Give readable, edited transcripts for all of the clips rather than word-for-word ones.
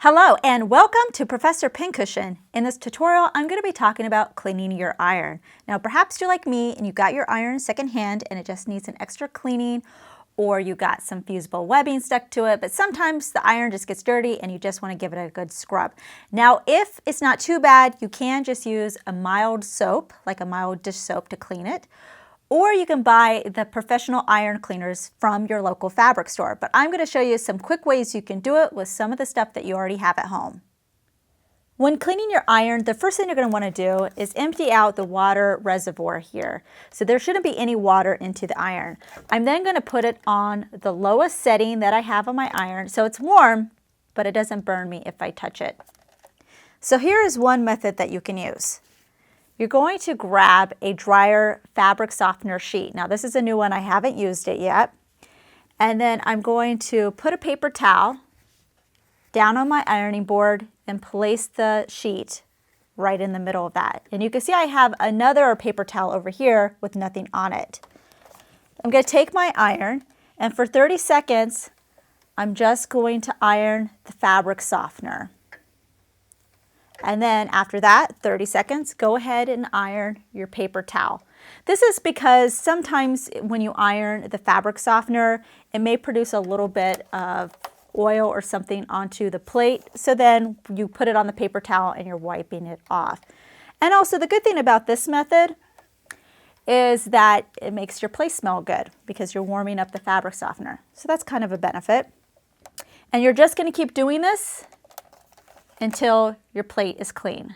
Hello and welcome to Professor Pincushion. In this tutorial, I'm going to be talking about cleaning your iron. Now, perhaps you're like me and you got your iron secondhand and it just needs an extra cleaning, or you got some fusible webbing stuck to it, but sometimes the iron just gets dirty and you just want to give it a good scrub. Now, if it's not too bad, you can just use a mild soap, like a mild dish soap, to clean it. Or you can buy the professional iron cleaners from your local fabric store. But I'm going to show you some quick ways you can do it with some of the stuff that you already have at home. When cleaning your iron, the first thing you're going to want to do is empty out the water reservoir here. So there shouldn't be any water into the iron. I'm then going to put it on the lowest setting that I have on my iron. So it's warm, but it doesn't burn me if I touch it. So here is one method that you can use. You're going to grab a dryer fabric softener sheet. Now this is a new one, I haven't used it yet. And then I'm going to put a paper towel down on my ironing board and place the sheet right in the middle of that. And you can see I have another paper towel over here with nothing on it. I'm going to take my iron and for 30 seconds, I'm just going to iron the fabric softener. And then after that, 30 seconds, go ahead and iron your paper towel. This is because sometimes when you iron the fabric softener, it may produce a little bit of oil or something onto the plate. So then you put it on the paper towel and you're wiping it off. And also the good thing about this method is that it makes your plate smell good because you're warming up the fabric softener. So that's kind of a benefit. And you're just going to keep doing this until your plate is clean.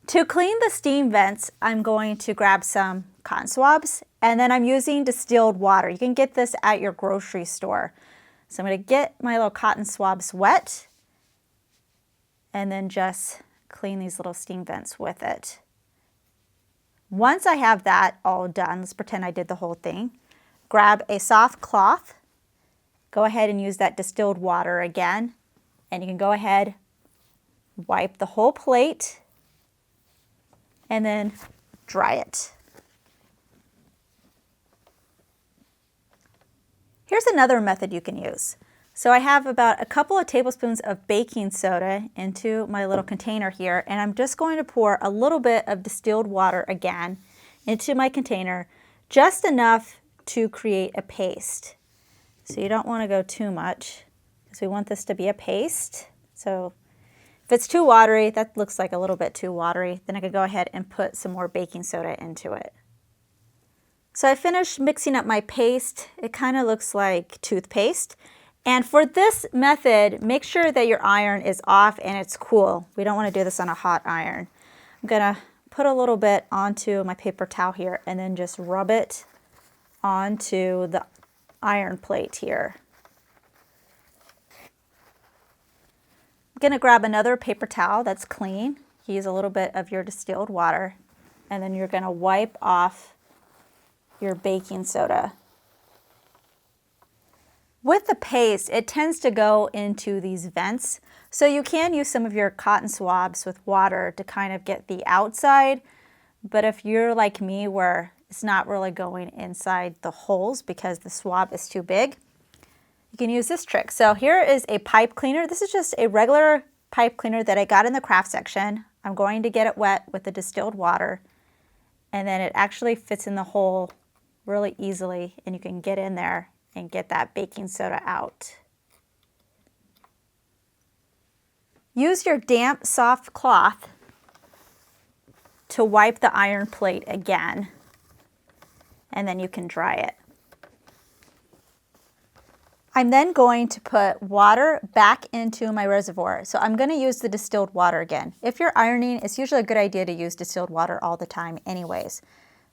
To clean the steam vents, I'm going to grab some cotton swabs and then I'm using distilled water. You can get this at your grocery store. So I'm going to get my little cotton swabs wet and then just clean these little steam vents with it. Once I have that all done, let's pretend I did the whole thing. Grab a soft cloth, go ahead and use that distilled water again, and you can go ahead, wipe the whole plate, and then dry it. Here's another method you can use. So I have about a couple of tablespoons of baking soda into my little container here, and I'm just going to pour a little bit of distilled water again into my container, just enough to create a paste. So you don't want to go too much because we want this to be a paste. So if it's too watery, that looks like a little bit too watery, then I could go ahead and put some more baking soda into it. So I finished mixing up my paste. It kind of looks like toothpaste. And for this method, make sure that your iron is off and it's cool. We don't want to do this on a hot iron. I'm going to put a little bit onto my paper towel here and then just rub it onto the iron plate here. I'm going to grab another paper towel that's clean. Use a little bit of your distilled water, and then you're going to wipe off your baking soda. With the paste, it tends to go into these vents, so you can use some of your cotton swabs with water to kind of get the outside, but if you're like me where it's not really going inside the holes because the swab is too big, you can use this trick. So here is a pipe cleaner. This is just a regular pipe cleaner that I got in the craft section. I'm going to get it wet with the distilled water, and then it actually fits in the hole really easily, and you can get in there and get that baking soda out. Use your damp, soft cloth to wipe the iron plate again, and then you can dry it. I'm then going to put water back into my reservoir. So I'm going to use the distilled water again. If you're ironing, it's usually a good idea to use distilled water all the time anyways.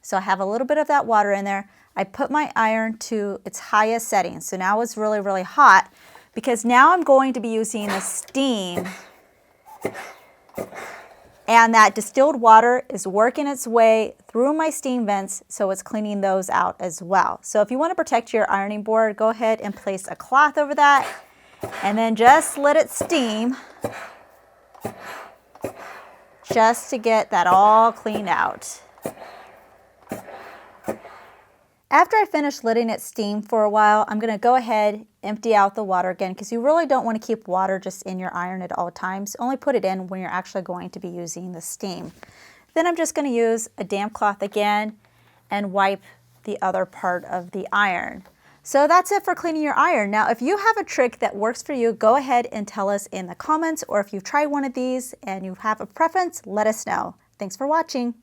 So I have a little bit of that water in there. I put my iron to its highest setting. So now it's really, really hot because now I'm going to be using the steam, and that distilled water is working its way through my steam vents, so it's cleaning those out as well. So if you want to protect your ironing board, go ahead and place a cloth over that and then just let it steam just to get that all cleaned out. After I finish letting it steam for a while, I'm going to go ahead, empty out the water again, because you really don't want to keep water just in your iron at all times. Only put it in when you're actually going to be using the steam. Then I'm just going to use a damp cloth again and wipe the other part of the iron. So that's it for cleaning your iron. Now, if you have a trick that works for you, go ahead and tell us in the comments, or if you've tried one of these and you have a preference, let us know. Thanks for watching.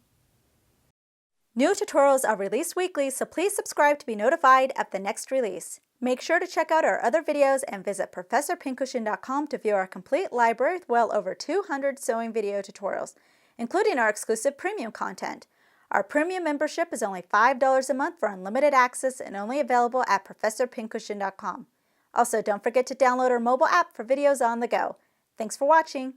New tutorials are released weekly, so please subscribe to be notified of the next release. Make sure to check out our other videos and visit ProfessorPincushion.com to view our complete library with well over 200 sewing video tutorials, including our exclusive premium content. Our premium membership is only $5 a month for unlimited access and only available at ProfessorPincushion.com. Also, don't forget to download our mobile app for videos on the go. Thanks for watching.